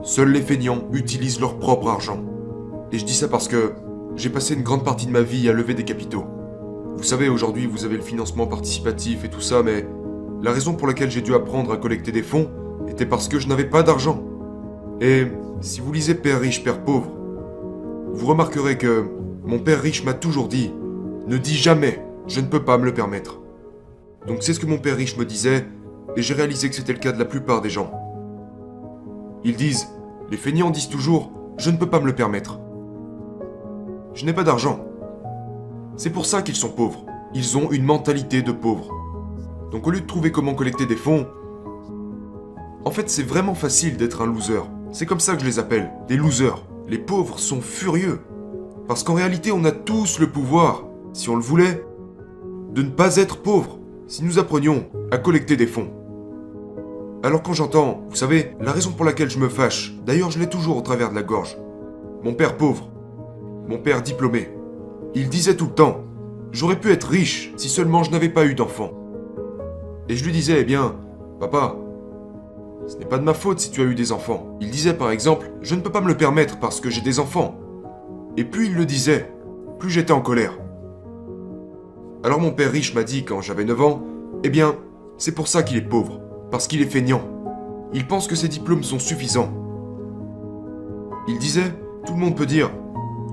Seuls les feignants utilisent leur propre argent. Et je dis ça parce que j'ai passé une grande partie de ma vie à lever des capitaux. Vous savez, aujourd'hui, vous avez le financement participatif et tout ça, mais la raison pour laquelle j'ai dû apprendre à collecter des fonds était parce que je n'avais pas d'argent. Et si vous lisez Père riche, Père pauvre, vous remarquerez que mon père riche m'a toujours dit « Ne dis jamais, je ne peux pas me le permettre ». Donc c'est ce que mon père riche me disait, et j'ai réalisé que c'était le cas de la plupart des gens. Ils disent, les feignants disent toujours « Je ne peux pas me le permettre ». Je n'ai pas d'argent. C'est pour ça qu'ils sont pauvres. Ils ont une mentalité de pauvres. Donc au lieu de trouver comment collecter des fonds, en fait c'est vraiment facile d'être un loser. C'est comme ça que je les appelle, des losers. Les pauvres sont furieux. Parce qu'en réalité on a tous le pouvoir, si on le voulait, de ne pas être pauvres, si nous apprenions à collecter des fonds. Alors quand j'entends, vous savez, la raison pour laquelle je me fâche, d'ailleurs je l'ai toujours au travers de la gorge, mon père pauvre, mon père diplômé, il disait tout le temps, j'aurais pu être riche si seulement je n'avais pas eu d'enfants. Et je lui disais, eh bien, papa, ce n'est pas de ma faute si tu as eu des enfants. Il disait par exemple, je ne peux pas me le permettre parce que j'ai des enfants. Et plus il le disait, plus j'étais en colère. Alors mon père riche m'a dit quand j'avais 9 ans, eh bien, c'est pour ça qu'il est pauvre, parce qu'il est feignant. Il pense que ses diplômes sont suffisants. Il disait, tout le monde peut dire,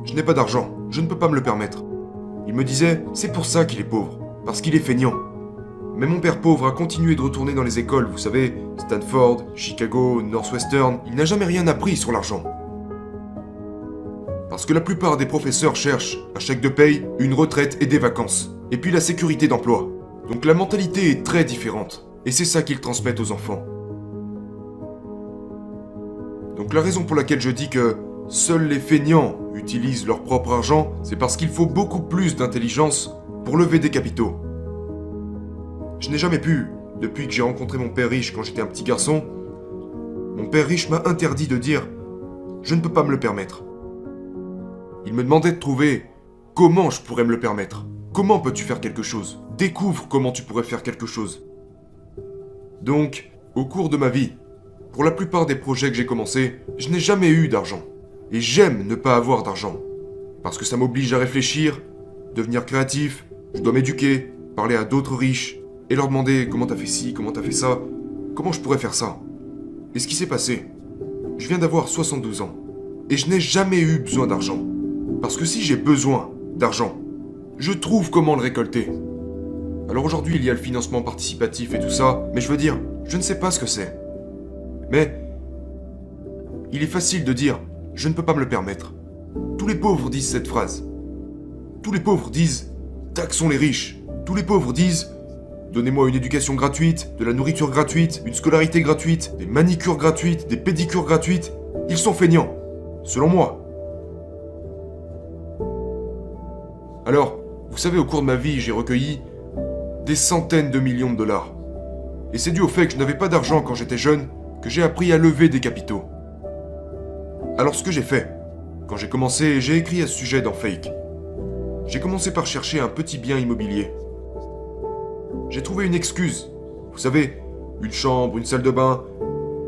je n'ai pas d'argent, je ne peux pas me le permettre. Il me disait, c'est pour ça qu'il est pauvre, parce qu'il est feignant. Mais mon père pauvre a continué de retourner dans les écoles, vous savez, Stanford, Chicago, Northwestern, il n'a jamais rien appris sur l'argent. Parce que la plupart des professeurs cherchent, à chèque de paye, une retraite et des vacances, et puis la sécurité d'emploi. Donc la mentalité est très différente, et c'est ça qu'ils transmettent aux enfants. Donc la raison pour laquelle je dis que seuls les feignants utilisent leur propre argent, c'est parce qu'il faut beaucoup plus d'intelligence pour lever des capitaux. Je n'ai jamais pu, depuis que j'ai rencontré mon père riche quand j'étais un petit garçon, mon père riche m'a interdit de dire « Je ne peux pas me le permettre ». Il me demandait de trouver comment je pourrais me le permettre. Comment peux-tu faire quelque chose? Découvre comment tu pourrais faire quelque chose. Donc, au cours de ma vie, pour la plupart des projets que j'ai commencés, je n'ai jamais eu d'argent. Et j'aime ne pas avoir d'argent. Parce que ça m'oblige à réfléchir, devenir créatif, je dois m'éduquer, parler à d'autres riches, et leur demander comment t'as fait ci, comment t'as fait ça, comment je pourrais faire ça. Et ce qui s'est passé, je viens d'avoir 72 ans, et je n'ai jamais eu besoin d'argent. Parce que si j'ai besoin d'argent, je trouve comment le récolter. Alors aujourd'hui, il y a le financement participatif et tout ça, mais je veux dire, je ne sais pas ce que c'est. Mais il est facile de dire « je ne peux pas me le permettre ». Tous les pauvres disent cette phrase. Tous les pauvres disent « taxons les riches ». Tous les pauvres disent « donnez-moi une éducation gratuite, de la nourriture gratuite, une scolarité gratuite, des manicures gratuites, des pédicures gratuites ». Ils sont feignants, selon moi. Alors, vous savez, au cours de ma vie, j'ai recueilli des centaines de millions de dollars. Et c'est dû au fait que je n'avais pas d'argent quand j'étais jeune, que j'ai appris à lever des capitaux. Alors ce que j'ai fait, quand j'ai commencé, j'ai écrit à ce sujet dans Fake. J'ai commencé par chercher un petit bien immobilier. J'ai trouvé une excuse. Vous savez, une chambre, une salle de bain,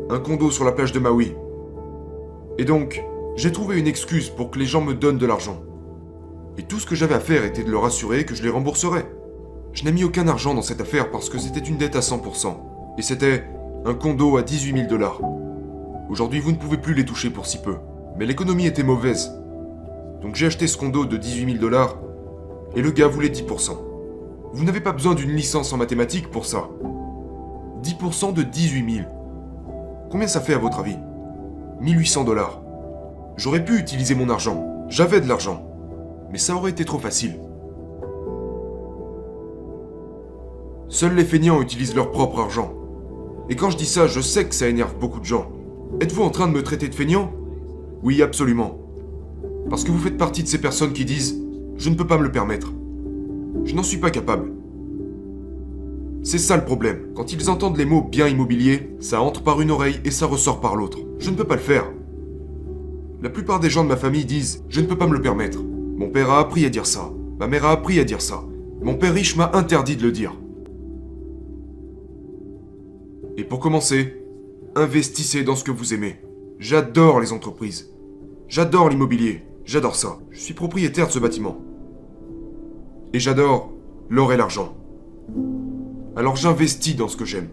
un condo sur la plage de Maui. Et donc, j'ai trouvé une excuse pour que les gens me donnent de l'argent. Et tout ce que j'avais à faire était de leur assurer que je les rembourserais. Je n'ai mis aucun argent dans cette affaire parce que c'était une dette à 100%. Et c'était un condo à 18 000 dollars. Aujourd'hui, vous ne pouvez plus les toucher pour si peu. Mais l'économie était mauvaise. Donc j'ai acheté ce condo de 18 000 dollars et le gars voulait 10%. Vous n'avez pas besoin d'une licence en mathématiques pour ça. 10% de 18 000. Combien ça fait à votre avis? 1800 dollars. J'aurais pu utiliser mon argent. J'avais de l'argent. Mais ça aurait été trop facile. Seuls les feignants utilisent leur propre argent. Et quand je dis ça, je sais que ça énerve beaucoup de gens. Êtes-vous en train de me traiter de feignant? Oui, absolument. Parce que vous faites partie de ces personnes qui disent « Je ne peux pas me le permettre. Je n'en suis pas capable. » C'est ça le problème. Quand ils entendent les mots « bien immobilier », ça entre par une oreille et ça ressort par l'autre. Je ne peux pas le faire. La plupart des gens de ma famille disent « Je ne peux pas me le permettre. Mon père a appris à dire ça. Ma mère a appris à dire ça. Mon père riche m'a interdit de le dire. » Et pour commencer, investissez dans ce que vous aimez. J'adore les entreprises. J'adore l'immobilier. J'adore ça. Je suis propriétaire de ce bâtiment. Et j'adore l'or et l'argent. Alors j'investis dans ce que j'aime.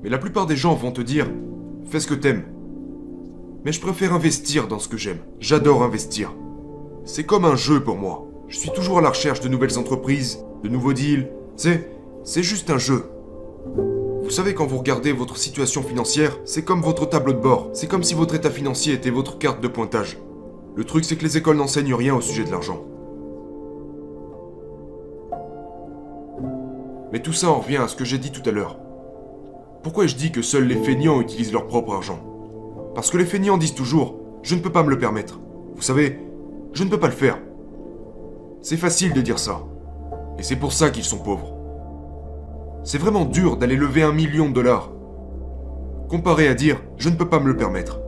Mais la plupart des gens vont te dire, fais ce que t'aimes. Mais je préfère investir dans ce que j'aime. J'adore investir. C'est comme un jeu pour moi. Je suis toujours à la recherche de nouvelles entreprises, de nouveaux deals. C'est juste un jeu. Vous savez, quand vous regardez votre situation financière, c'est comme votre tableau de bord. C'est comme si votre état financier était votre carte de pointage. Le truc, c'est que les écoles n'enseignent rien au sujet de l'argent. Mais tout ça en revient à ce que j'ai dit tout à l'heure. Pourquoi je dis que seuls les feignants utilisent leur propre argent? Parce que les feignants disent toujours « je ne peux pas me le permettre ». Vous savez, je ne peux pas le faire. C'est facile de dire ça. Et c'est pour ça qu'ils sont pauvres. C'est vraiment dur d'aller lever $1 million, comparé à dire « je ne peux pas me le permettre ».